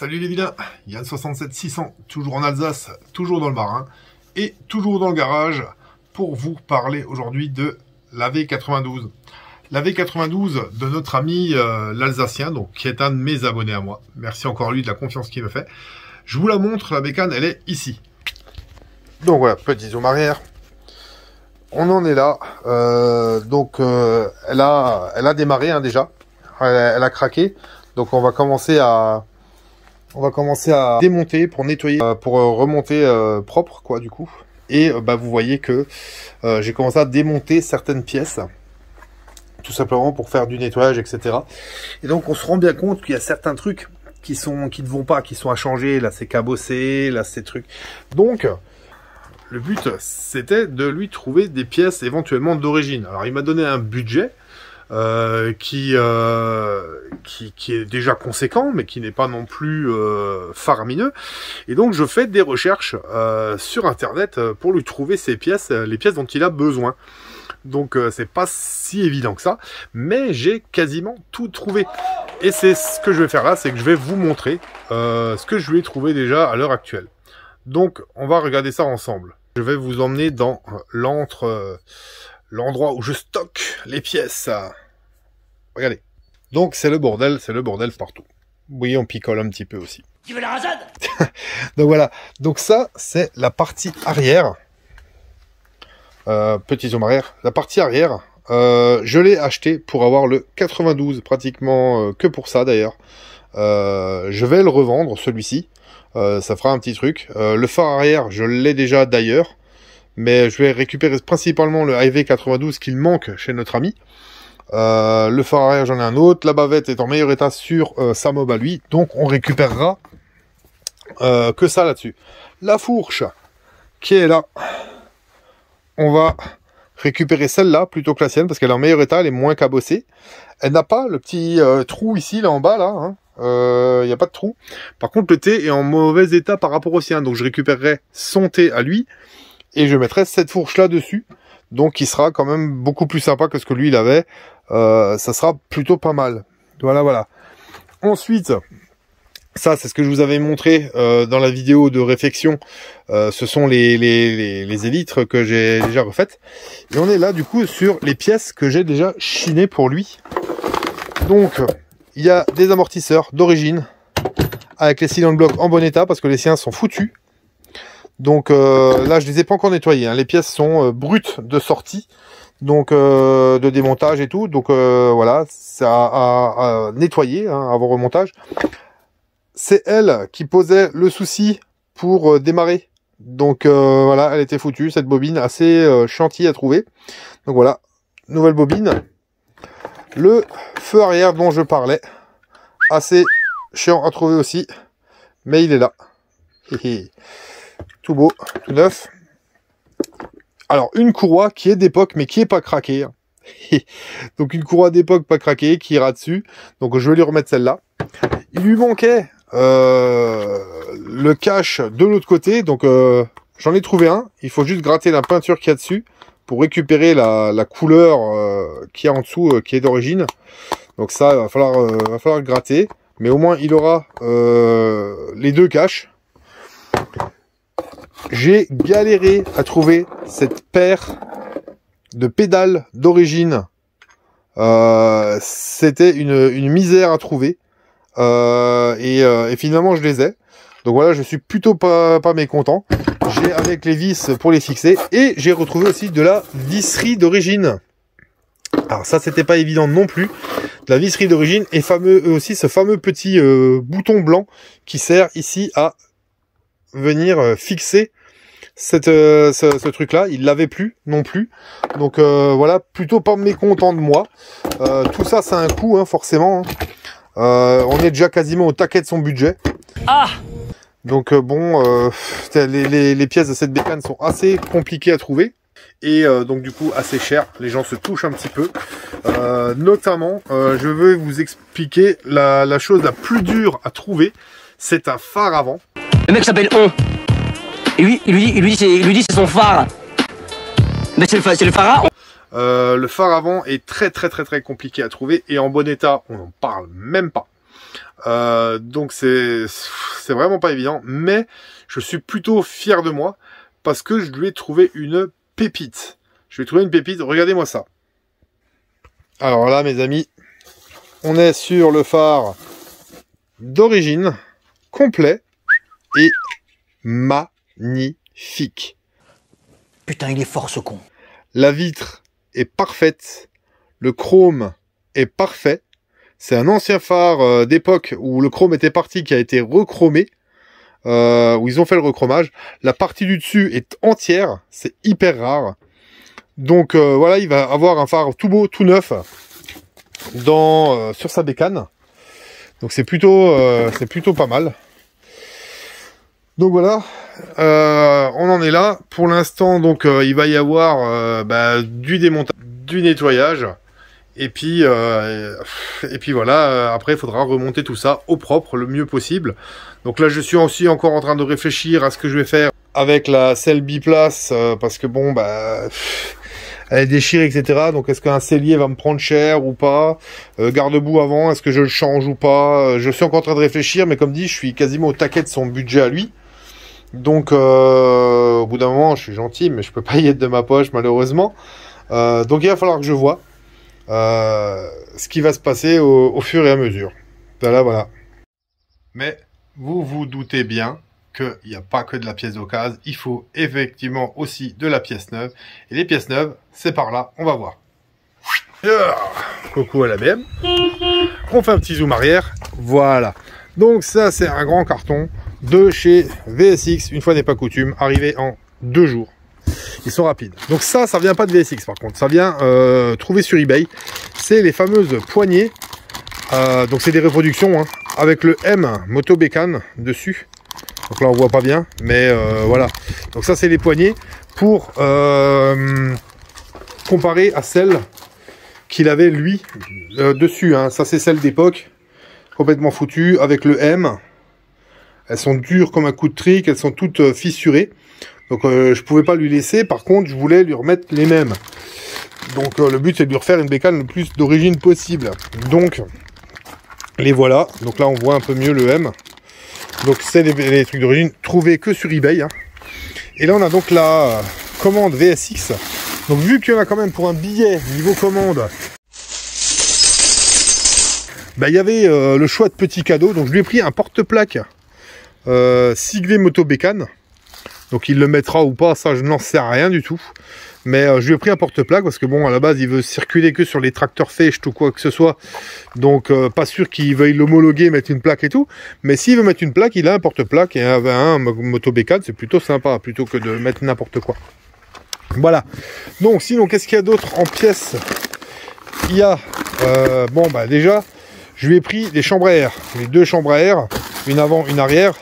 Salut les vilains, Yann 67 600, toujours en Alsace, toujours dans le Bas-Rhin et toujours dans le garage pour vous parler aujourd'hui de la V92. La V92 de notre ami l'Alsacien, donc qui est un de mes abonnés à moi. Merci encore lui de la confiance qu'il me fait. Je vous la montre, la bécane, elle est ici. Donc voilà, petit zoom arrière. On en est là. Elle a démarré hein, déjà. Elle a craqué. Donc on va commencer à démonter pour nettoyer, pour remonter propre quoi du coup. Et vous voyez que j'ai commencé à démonter certaines pièces, tout simplement pour faire du nettoyage, etc. Et donc on se rend bien compte qu'il y a certains trucs qui ne vont pas, qui sont à changer. Là c'est cabossé, là c'est truc. Donc le but c'était de lui trouver des pièces éventuellement d'origine. Alors il m'a donné un budget. Qui est déjà conséquent, mais qui n'est pas non plus faramineux. Et donc je fais des recherches sur internet pour lui trouver ces pièces, les pièces dont il a besoin. Donc c'est pas si évident que ça, mais j'ai quasiment tout trouvé. Et c'est ce que je vais faire là, c'est que je vais vous montrer ce que je lui ai trouvé déjà à l'heure actuelle. Donc on va regarder ça ensemble. Je vais vous emmener dans l'endroit où je stocke les pièces. Regardez. Donc c'est le bordel partout. Vous voyez, on picole un petit peu aussi. Tu veux la rasade? Donc voilà. Donc ça, c'est la partie arrière. Petit zoom arrière. La partie arrière, je l'ai acheté pour avoir le 92, pratiquement que pour ça d'ailleurs. Je vais le revendre, celui-ci. Ça fera un petit truc. Le phare arrière, je l'ai déjà d'ailleurs. Mais je vais récupérer principalement le AV 92 qu'il manque chez notre ami. Le phare arrière, j'en ai un autre. La bavette est en meilleur état sur sa mob à lui. Donc on récupérera que ça là-dessus. La fourche qui est là. On va récupérer celle-là plutôt que la sienne parce qu'elle est en meilleur état, elle est moins cabossée. Elle n'a pas le petit trou ici, là en bas, là. Hein. Il n'y a pas de trou. Par contre, le thé est en mauvais état par rapport au sien. Donc je récupérerai son thé à lui. Et je mettrai cette fourche là dessus. Donc il sera quand même beaucoup plus sympa que ce que lui il avait. Ça sera plutôt pas mal. Voilà. Ensuite, ça c'est ce que je vous avais montré dans la vidéo de réfection. Ce sont les élytres que j'ai déjà refaites. Et on est là du coup sur les pièces que j'ai déjà chinées pour lui. Donc il y a des amortisseurs d'origine avec les cylindres blocs en bon état parce que les siens sont foutus. Donc là, je les ai pas encore nettoyés. Hein. Les pièces sont brutes de sortie, donc de démontage et tout. Donc voilà, c'est à nettoyer hein, avant remontage. C'est elle qui posait le souci pour démarrer. Donc voilà, elle était foutue, cette bobine, assez chantier à trouver. Donc voilà, nouvelle bobine. Le feu arrière dont je parlais, assez chiant à trouver aussi, mais il est là. Tout beau, tout neuf. Alors, une courroie qui est d'époque, mais qui est pas craquée. Donc, une courroie d'époque pas craquée, qui ira dessus. Donc, je vais lui remettre celle-là. Il lui manquait le cache de l'autre côté. Donc, j'en ai trouvé un. Il faut juste gratter la peinture qu'il y a dessus pour récupérer la couleur qu'il y a en dessous, qui est d'origine. Donc, ça, va falloir gratter. Mais au moins, il aura les deux caches. J'ai galéré à trouver cette paire de pédales d'origine. C'était une misère à trouver. Et finalement, je les ai. Donc voilà, je suis plutôt pas mécontent. J'ai avec les vis pour les fixer. Et j'ai retrouvé aussi de la visserie d'origine. Alors ça, c'était pas évident non plus. De la visserie d'origine et aussi ce fameux petit bouton blanc qui sert ici à venir fixer ce truc là. Il l'avait plus non plus, donc voilà, plutôt pas mécontent de moi. Tout ça c'est un coût hein, forcément hein. On est déjà quasiment au taquet de son budget. Donc bon, les pièces de cette bécane sont assez compliquées à trouver et donc du coup assez chères. Les gens se touchent un petit peu, notamment je vais vous expliquer la chose la plus dure à trouver. C'est un phare avant. Le mec s'appelle On. Et lui, il lui dit c'est son phare. Mais c'est le phare à On. Le phare avant est très compliqué à trouver et en bon état, on n'en parle même pas. Donc c'est vraiment pas évident, mais je suis plutôt fier de moi parce que je lui ai trouvé une pépite. Je lui ai trouvé une pépite, regardez-moi ça. Alors là, mes amis, on est sur le phare d'origine, complet et magnifique. Putain, il est fort ce con. La vitre est parfaite, le chrome est parfait. C'est un ancien phare d'époque où le chrome était parti, qui a été rechromé, où ils ont fait le rechromage. La partie du dessus est entière, c'est hyper rare. Donc voilà, il va avoir un phare tout beau, tout neuf, sur sa bécane. Donc c'est plutôt pas mal. Donc voilà, on en est là. Pour l'instant, donc il va y avoir du démontage, du nettoyage. Et puis voilà, après il faudra remonter tout ça au propre, le mieux possible. Donc là, je suis aussi encore en train de réfléchir à ce que je vais faire avec la selle biplace, parce que bon, elle est déchirée, etc. Donc est-ce qu'un sellier va me prendre cher ou pas? Garde-boue avant, est-ce que je le change ou pas? Je suis encore en train de réfléchir, mais comme dit, je suis quasiment au taquet de son budget à lui. Donc au bout d'un moment, je suis gentil, mais je peux pas y être de ma poche, malheureusement. Donc il va falloir que je vois ce qui va se passer au fur et à mesure. Voilà. Mais vous vous doutez bien qu'il n'y a pas que de la pièce d'occasion, il faut effectivement aussi de la pièce neuve. Et les pièces neuves, c'est par là, on va voir. Coucou à la BM. On fait un petit zoom arrière. Voilà. Donc ça, c'est un grand carton de chez VSX, une fois n'est pas coutume, arrivé en 2 jours. Ils sont rapides. Donc ça vient pas de VSX par contre, ça vient trouver sur eBay. C'est les fameuses poignées. Donc c'est des reproductions, hein, avec le M Moto Bécane dessus. Donc là on voit pas bien, mais voilà. Donc ça c'est les poignées pour comparer à celles qu'il avait lui dessus. Hein. Ça c'est celle d'époque, complètement foutue, avec le M. Elles sont dures comme un coup de trick, elles sont toutes fissurées. Donc je pouvais pas lui laisser, par contre je voulais lui remettre les mêmes. Donc le but c'est de lui refaire une bécane le plus d'origine possible. Donc les voilà, donc là on voit un peu mieux le M. Donc c'est les trucs d'origine trouvés que sur eBay. Hein. Et là on a donc la commande VSX. Donc vu qu'il y en a quand même pour un billet niveau commande, il y avait le choix de petits cadeaux. Donc je lui ai pris un porte-plaque siglé Moto Bécane. Donc il le mettra ou pas, ça je n'en sais rien du tout. Mais je lui ai pris un porte-plaque parce que bon, à la base il veut circuler que sur les tracteurs Fecht ou quoi que ce soit. Donc pas sûr qu'il veuille l'homologuer, mettre une plaque et tout. Mais s'il veut mettre une plaque, il a un porte-plaque et un Moto Bécane, c'est plutôt sympa plutôt que de mettre n'importe quoi. Voilà. Donc sinon, qu'est-ce qu'il y a d'autre en pièces? Il y a, déjà, je lui ai pris des chambres à air. Les 2 chambres à air, une avant, une arrière.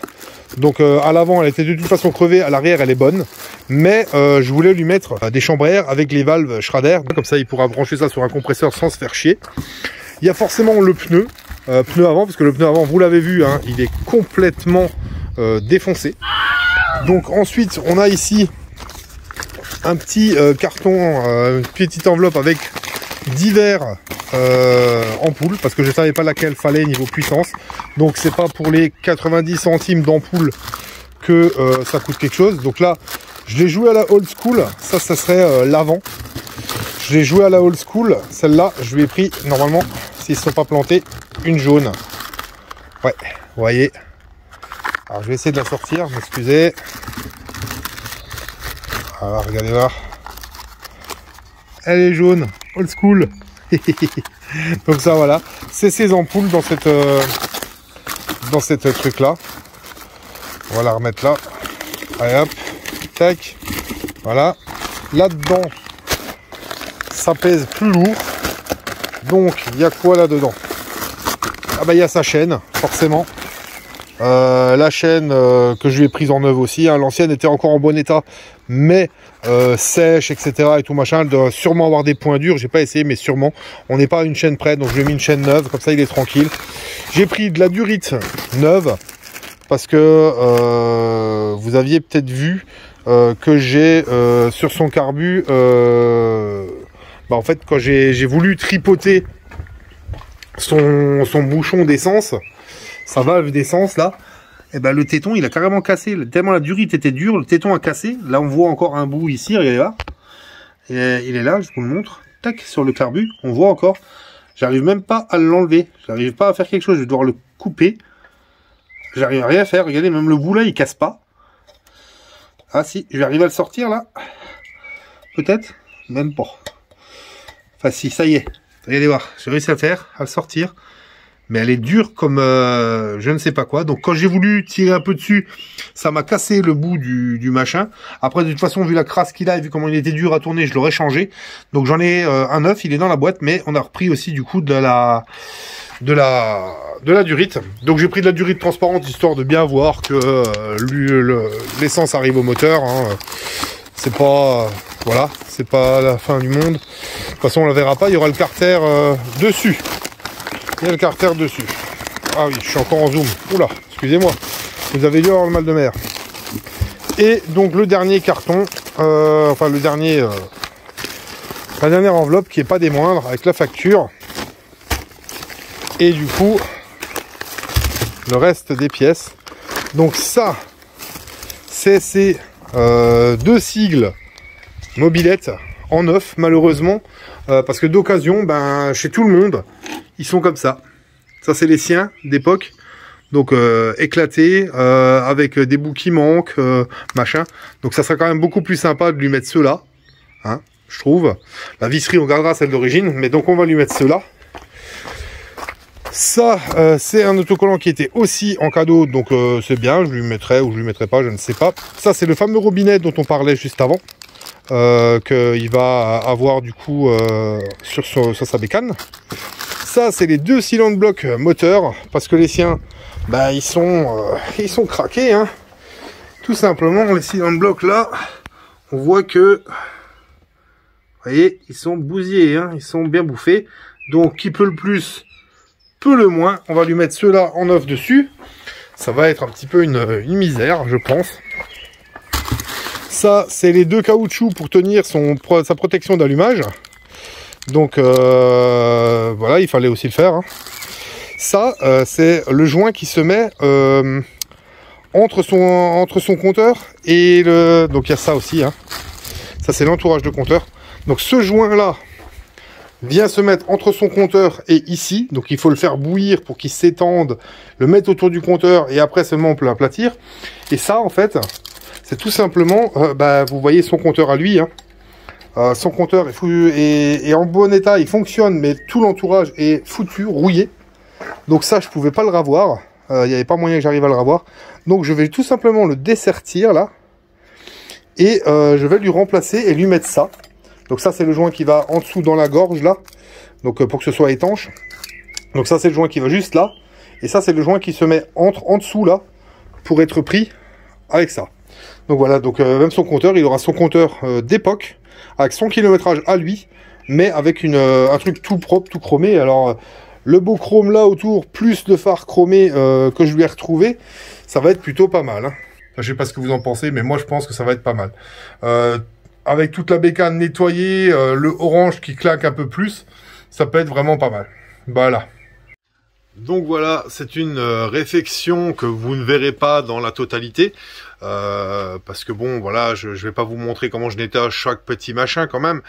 Donc à l'avant elle était de toute façon crevée, à l'arrière elle est bonne. Mais je voulais lui mettre des chambres à air avec les valves Schrader. Comme ça il pourra brancher ça sur un compresseur sans se faire chier. Il y a forcément le pneu avant, parce que le pneu avant, vous l'avez vu, hein, il est complètement défoncé. Donc ensuite on a ici un petit carton, une petite enveloppe avec divers ampoules, parce que je savais pas laquelle fallait niveau puissance. Donc c'est pas pour les 90 centimes d'ampoule que ça coûte quelque chose. Donc là je l'ai joué à la old school, ça serait l'avant. Je l'ai joué à la old school, celle-là je lui ai pris normalement, s'ils ne sont pas plantés, une jaune. Ouais, vous voyez. Alors je vais essayer de la sortir, m'excusez. Alors regardez voir. Elle est jaune, old school. Donc ça voilà, c'est ces ampoules dans cette truc là. On va la remettre là. Allez hop, tac. Voilà. Là-dedans, ça pèse plus lourd. Donc il y a quoi là-dedans? Ah bah il y a sa chaîne, forcément. La chaîne que je lui ai prise en neuve aussi, hein. L'ancienne était encore en bon état, mais sèche, etc. et tout machin. Elle doit sûrement avoir des points durs. J'ai pas essayé, mais sûrement. On n'est pas à une chaîne près, donc je lui ai mis une chaîne neuve, comme ça il est tranquille. J'ai pris de la durite neuve parce que vous aviez peut-être vu que j'ai sur son carbu, en fait, quand j'ai voulu tripoter son bouchon d'essence, sa valve d'essence là, et ben le téton il a carrément cassé, tellement la durite était dure, le téton a cassé. Là on voit encore un bout ici, regardez là, et il est là, je vous le montre, tac, sur le carbu, on voit encore, j'arrive même pas à l'enlever, j'arrive pas à faire quelque chose, je vais devoir le couper, j'arrive à rien faire, regardez, même le bout là il casse pas. Ah si, je vais arriver à le sortir là, peut-être, même pas, enfin si, ça y est, regardez voir, j'ai réussi à le faire, à le sortir. Mais elle est dure comme je ne sais pas quoi. Donc quand j'ai voulu tirer un peu dessus, ça m'a cassé le bout du machin. Après de toute façon, vu la crasse qu'il a et vu comment il était dur à tourner, je l'aurais changé. Donc j'en ai un neuf, il est dans la boîte, mais on a repris aussi du coup de la durite. Donc j'ai pris de la durite transparente histoire de bien voir que l'essence arrive au moteur. Hein. C'est pas voilà, c'est pas la fin du monde. De toute façon on la verra pas, il y aura le carter dessus. Il y a le carter dessus. Ah oui, je suis encore en zoom. Oula, excusez-moi. Vous avez dû avoir le mal de mer. Et donc le dernier carton, enfin le dernier, la dernière enveloppe qui est pas des moindres, avec la facture. Et du coup, le reste des pièces. Donc ça, c'est ces deux sigles mobilettes en neuf, malheureusement. Parce que d'occasion, ben, chez tout le monde, ils sont comme ça. Ça, c'est les siens d'époque. Donc, éclatés, avec des bouts qui manquent, machin. Donc, ça serait quand même beaucoup plus sympa de lui mettre ceux-là. Hein, je trouve. La visserie, on gardera celle d'origine. Mais donc, on va lui mettre ceux-là. Ça, c'est un autocollant qui était aussi en cadeau. Donc, c'est bien. Je lui mettrai ou je lui mettrai pas, je ne sais pas. Ça, c'est le fameux robinet dont on parlait juste avant. Qu'il va avoir du coup sur sa bécane. Ça c'est les deux cylindres blocs moteur parce que les siens bah ils sont craqués hein. Tout simplement les cylindres blocs là on voit que vous voyez ils sont bousillés hein, ils sont bien bouffés. Donc qui peut le plus peut le moins. On va lui mettre ceux-là en neuf dessus. Ça va être un petit peu une misère je pense. Ça, c'est les deux caoutchoucs pour tenir sa protection d'allumage. Donc, voilà, il fallait aussi le faire. Hein. Ça, c'est le joint qui se met entre son compteur et le... Donc, il y a ça aussi. Hein. Ça, c'est l'entourage de compteur. Donc, ce joint-là vient se mettre entre son compteur et ici. Donc, il faut le faire bouillir pour qu'il s'étende, le mettre autour du compteur et après seulement on peut l'aplatir. Et ça, en fait... C'est tout simplement, vous voyez son compteur à lui. Hein. Son compteur est en bon état, il fonctionne, mais tout l'entourage est foutu, rouillé. Donc ça, je pouvais pas le ravoir. Il n'y avait pas moyen que j'arrive à le ravoir. Donc je vais tout simplement le dessertir là. Et je vais lui remplacer et lui mettre ça. Donc ça, c'est le joint qui va en dessous dans la gorge là. Donc pour que ce soit étanche. Donc ça, c'est le joint qui va juste là. Et ça, c'est le joint qui se met en dessous là. Pour être pris avec ça. Donc voilà, donc même son compteur, il aura son compteur d'époque, avec son kilométrage à lui, mais avec un truc tout propre, tout chromé. Alors, le beau chrome là autour, plus le phare chromé que je lui ai retrouvé, ça va être plutôt pas mal. Hein. Enfin, je sais pas ce que vous en pensez, mais moi je pense que ça va être pas mal. Avec toute la bécane nettoyée, le orange qui claque un peu plus, ça peut être vraiment pas mal. Voilà. Donc voilà, c'est une réflexion que vous ne verrez pas dans la totalité. Parce que bon, voilà, je vais pas vous montrer comment je nettoie chaque petit machin quand même.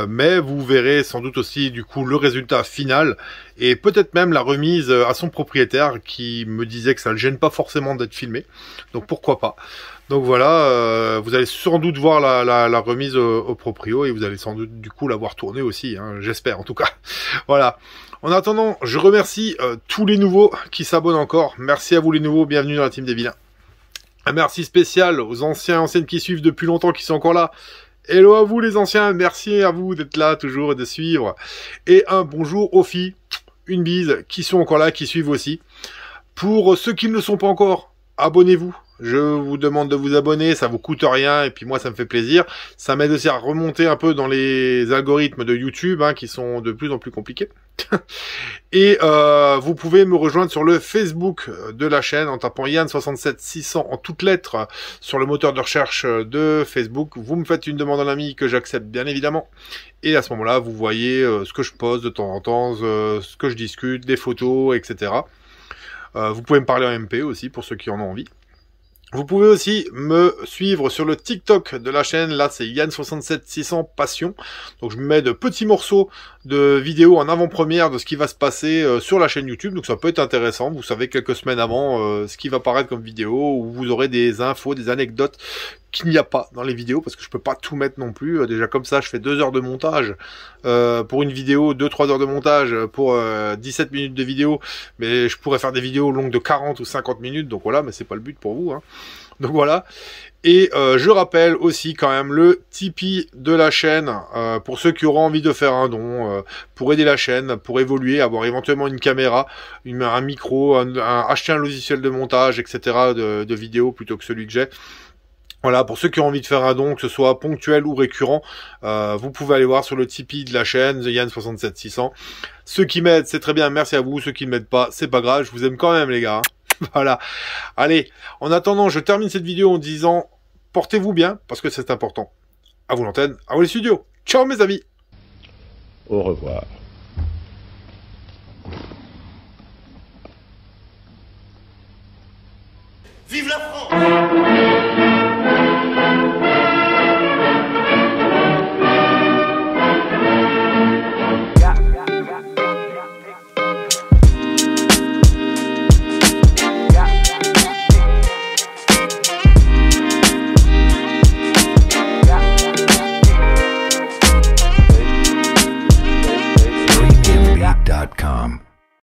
Mais vous verrez sans doute aussi du coup le résultat final. Et peut-être même la remise à son propriétaire qui me disait que ça ne le gêne pas forcément d'être filmé. Donc pourquoi pas. Donc voilà, vous allez sans doute voir la remise au proprio. Et vous allez sans doute du coup la voir tourner aussi, hein, j'espère en tout cas. Voilà. En attendant, je remercie tous les nouveaux qui s'abonnent encore. Merci à vous les nouveaux, bienvenue dans la team des vilains. Un merci spécial aux anciennes qui suivent depuis longtemps, qui sont encore là. Hello à vous les anciens, merci à vous d'être là toujours et de suivre. Et un bonjour aux filles, une bise, qui sont encore là, qui suivent aussi. Pour ceux qui ne le sont pas encore, abonnez-vous. Je vous demande de vous abonner, ça vous coûte rien et puis moi ça me fait plaisir. Ça m'aide aussi à remonter un peu dans les algorithmes de YouTube hein, qui sont de plus en plus compliqués. Et vous pouvez me rejoindre sur le Facebook de la chaîne en tapant Yann67600 en toutes lettres sur le moteur de recherche de Facebook. Vous me faites une demande en ami que j'accepte bien évidemment. Et à ce moment-là, vous voyez ce que je pose de temps en temps, ce que je discute, des photos, etc. Vous pouvez me parler en MP aussi pour ceux qui en ont envie. Vous pouvez aussi me suivre sur le TikTok de la chaîne, là c'est Yann67600 Passion. Donc je mets de petits morceaux de vidéos en avant-première de ce qui va se passer sur la chaîne YouTube. Donc ça peut être intéressant, vous savez quelques semaines avant ce qui va paraître comme vidéo, où vous aurez des infos, des anecdotes qu'il n'y a pas dans les vidéos, parce que je peux pas tout mettre non plus. Déjà comme ça je fais 2 heures de montage pour une vidéo, 2-3 heures de montage pour 17 minutes de vidéo, mais je pourrais faire des vidéos longues de 40 ou 50 minutes, donc voilà, mais c'est pas le but pour vous, hein. Donc voilà. Et je rappelle aussi quand même le Tipeee de la chaîne pour ceux qui auront envie de faire un don pour aider la chaîne, pour évoluer, avoir éventuellement une caméra, un micro, acheter un logiciel de montage, etc. de vidéos plutôt que celui que j'ai. Voilà, pour ceux qui ont envie de faire un don, que ce soit ponctuel ou récurrent, vous pouvez aller voir sur le Tipeee de la chaîne, The Yann67600. Ceux qui m'aident, c'est très bien, merci à vous. Ceux qui ne m'aident pas, c'est pas grave, je vous aime quand même les gars. Voilà. Allez, en attendant, je termine cette vidéo en disant, portez-vous bien, parce que c'est important. À vous l'antenne, à vous les studios. Ciao mes amis. Au revoir. Vive la France! Premiumbeat.com